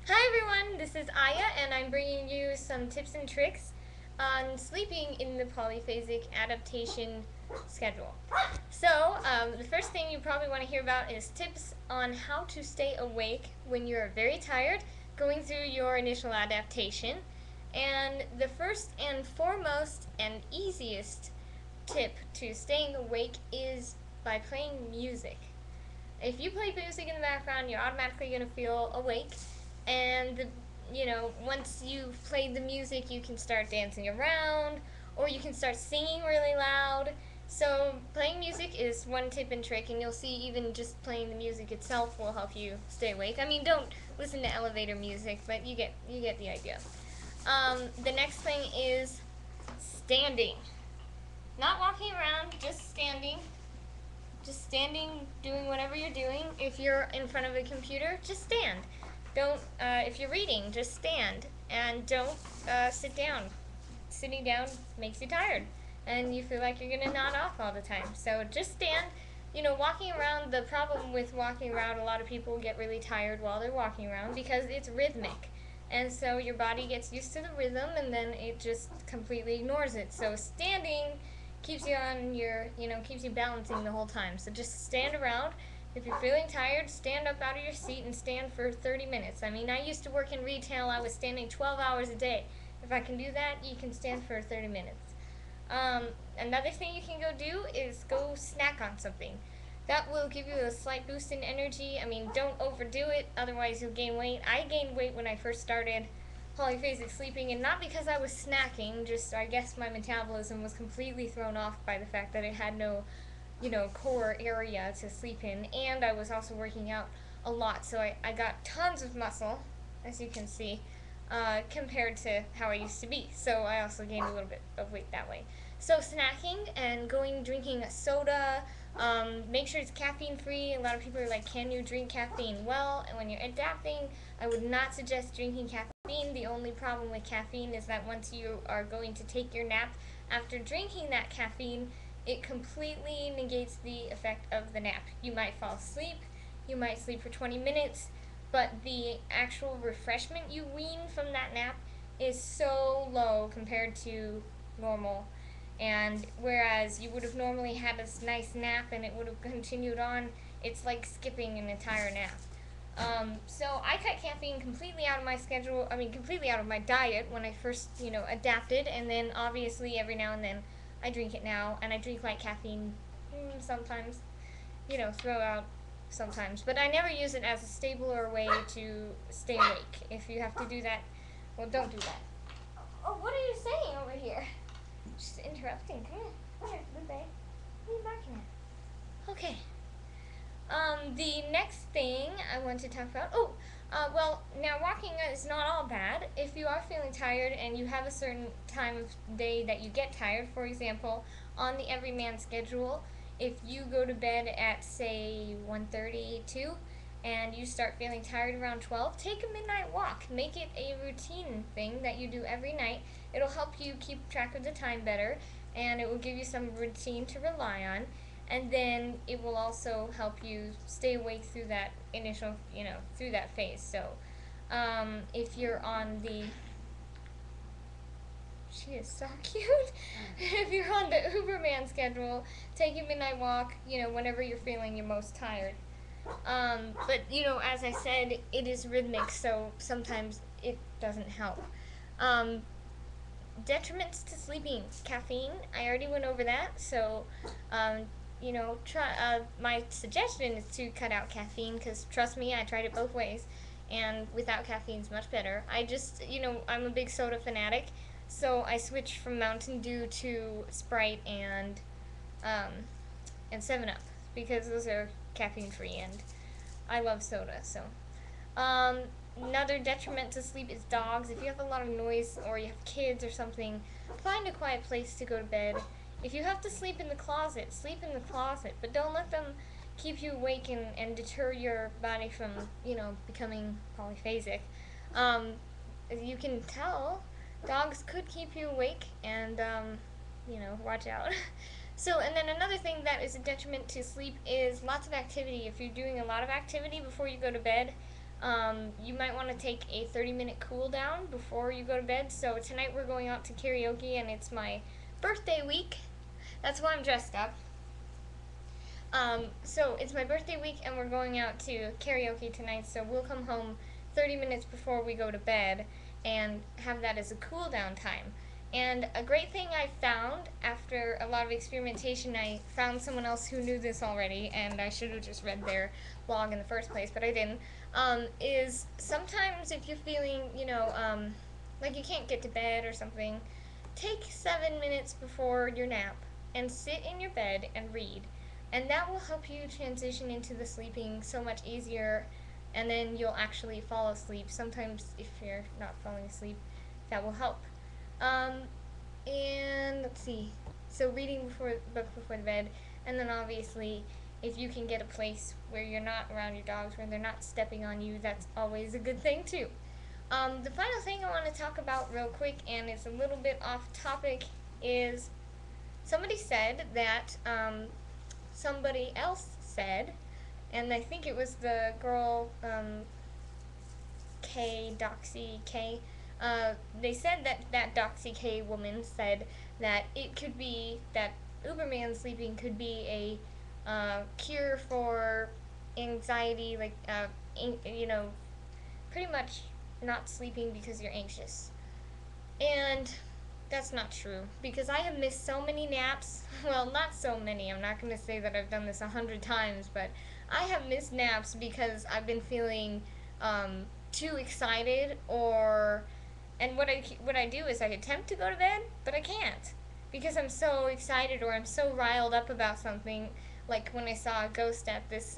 Hi everyone, this is Aya and I'm bringing you some tips and tricks on sleeping in the polyphasic adaptation schedule. The first thing you probably want to hear about is tips on how to stay awake when you're very tired going through your initial adaptation. And the first and foremost and easiest tip to staying awake is by playing music. If you play music in the background, you're automatically going to feel awake. And, once you've played the music, you can start dancing around or you can start singing really loud. So, playing music is one tip and trick, and you'll see even just playing the music itself will help you stay awake. I mean, don't listen to elevator music, but you get the idea. The next thing is standing. Not walking around, just standing. Just standing, doing whatever you're doing. If you're in front of a computer, just stand. Don't, if you're reading, just stand. And don't sit down. Sitting down makes you tired. And you feel like you're going to nod off all the time. So just stand. Walking around, the problem with walking around, a lot of people get really tired while they're walking around because it's rhythmic. And so your body gets used to the rhythm and then it just completely ignores it. So standing keeps you on your, keeps you balancing the whole time. So just stand around. If you're feeling tired, stand up out of your seat and stand for 30 minutes. I mean, I used to work in retail. I was standing 12 hours a day. If I can do that, you can stand for 30 minutes. Another thing you can go do is go snack on something. That will give you a slight boost in energy. I mean, don't overdo it, otherwise you'll gain weight. I gained weight when I first started polyphasic sleeping, and not because I was snacking, just I guess my metabolism was completely thrown off by the fact that it had no, core area to sleep in, and I was also working out a lot, so I got tons of muscle, as you can see, compared to how I used to be. So I also gained a little bit of weight that way. So snacking and drinking a soda, make sure it's caffeine free. A lot of people are like, can you drink caffeine? Well, when you're adapting, I would not suggest drinking caffeine. The only problem with caffeine is that once you are going to take your nap after drinking that caffeine, it completely negates the effect of the nap. You might fall asleep, you might sleep for 20 minutes, but the actual refreshment you wean from that nap is so low compared to normal. And whereas you would have normally had a nice nap and it would have continued on, it's like skipping an entire nap. So I cut caffeine completely out of my schedule. I mean, completely out of my diet when I first, adapted, and then obviously every now and then I drink it now, and I drink light caffeine sometimes, throw out sometimes. But I never use it as a stabler way to stay awake. If you have to do that, well, don't do that. Oh, what are you saying over here? Just interrupting. Come here, Lupe. What are you barking at? Okay. The next thing I want to talk about. Now walking is not all bad. If you are feeling tired and you have a certain time of day that you get tired, for example, on the everyman schedule, if you go to bed at say 1:32 and you start feeling tired around 12, take a midnight walk. Make it a routine thing that you do every night. It'll help you keep track of the time better, and it will give you some routine to rely on. And then it will also help you stay awake through that initial, through that phase. So, if you're on the, she is so cute. If you're on the Uberman schedule, take a midnight walk, whenever you're feeling your most tired. But, as I said, it is rhythmic, so sometimes it doesn't help. Detriments to sleeping. Caffeine, I already went over that, so, my suggestion is to cut out caffeine, because trust me, I tried it both ways, and without caffeine is much better. I'm a big soda fanatic, so I switched from Mountain Dew to Sprite and 7 Up, because those are caffeine free, and I love soda. So another detriment to sleep is dogs. If you have a lot of noise or you have kids or something, find a quiet place to go to bed. If you have to sleep in the closet, sleep in the closet, but don't let them keep you awake and deter your body from, becoming polyphasic. As you can tell, dogs could keep you awake, and, watch out. So, and then another thing that is a detriment to sleep is lots of activity. If you're doing a lot of activity before you go to bed, You might want to take a 30-minute cool down before you go to bed. So tonight we're going out to karaoke, and it's my birthday week. That's why I'm dressed up. So it's my birthday week, and we're going out to karaoke tonight. So we'll come home 30 minutes before we go to bed and have that as a cool down time. And a great thing I found after a lot of experimentation, I found someone else who knew this already, and I should have just read their blog in the first place, but I didn't. Is sometimes if you're feeling, like you can't get to bed or something, take 7 minutes before your nap and sit in your bed and read. And that will help you transition into the sleeping so much easier, and then you'll actually fall asleep. Sometimes if you're not falling asleep, that will help. Um, and let's see. So reading book before the bed, and then obviously, if you can get a place where you're not around your dogs, where they're not stepping on you, that's always a good thing too. The final thing I want to talk about real quick, and it's a little bit off topic, is somebody said that somebody else said, and I think it was the girl Doxy K. They said that Doxy K woman said that it could be that Uberman sleeping could be a cure for anxiety, like pretty much not sleeping because you're anxious. And that's not true, because I have missed so many naps. Well, not so many. I'm not going to say that I've done this 100 times, but I have missed naps because I've been feeling too excited, and what I do is I attempt to go to bed, but I can't because I'm so excited or I'm so riled up about something. Like when I saw a ghost at this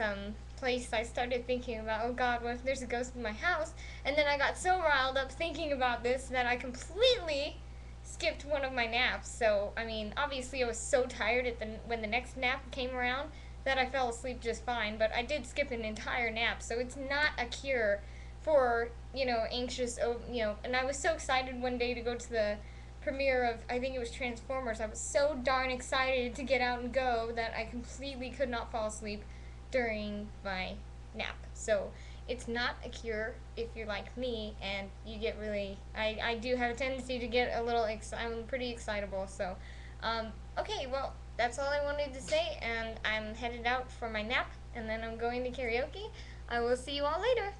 place, I started thinking about, oh God, what if there's a ghost in my house? And then I got so riled up thinking about this that I completely skipped one of my naps. So, I mean, obviously I was so tired when the next nap came around that I fell asleep just fine, but I did skip an entire nap. So it's not a cure for, anxious, and I was so excited one day to go to the premiere of, I think it was Transformers. I was so darn excited to get out and go that I completely could not fall asleep during my nap. So it's not a cure if you're like me and you get really, I do have a tendency to get a little, I'm pretty excitable. So, okay, well, that's all I wanted to say, and I'm headed out for my nap, and then I'm going to karaoke. I will see you all later.